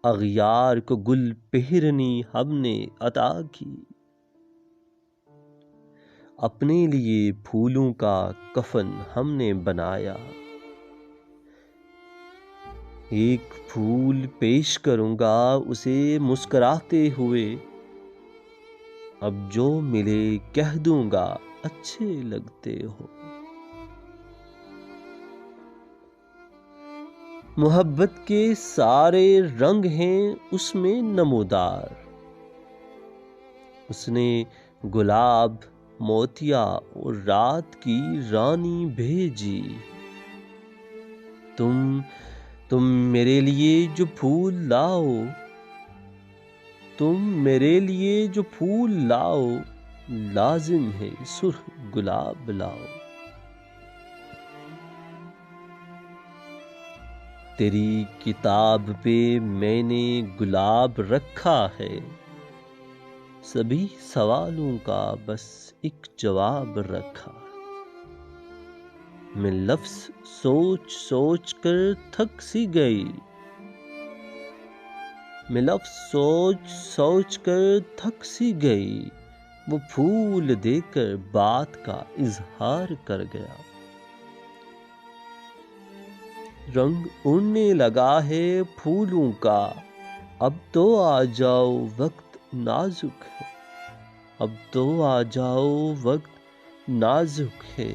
اغیار کو گل پہرنی ہم نے عطا کی، اپنے لیے پھولوں کا کفن ہم نے بنایا۔ ایک پھول پیش کروں گا اسے مسکراتے ہوئے، اب جو ملے کہہ دوں گا اچھے لگتے ہو۔ محبت کے سارے رنگ ہیں اس میں نمودار، اس نے گلاب، موتیا اور رات کی رانی بھیجی۔ تم میرے لیے جو پھول لاؤ، تم میرے لیے جو پھول لاؤ، لازم ہے سرخ گلاب لاؤ۔ تیری کتاب پہ میں نے گلاب رکھا ہے، سبھی سوالوں کا بس ایک جواب رکھا ہے۔ میں لفظ سوچ سوچ کر تھک سی گئی، میں لفظ سوچ سوچ کر تھک سی گئی، وہ پھول دے کر بات کا اظہار کر گیا۔ رنگ اڑنے لگا ہے پھولوں کا، اب تو آ جاؤ وقت نازک ہے، اب تو آ جاؤ وقت نازک ہے۔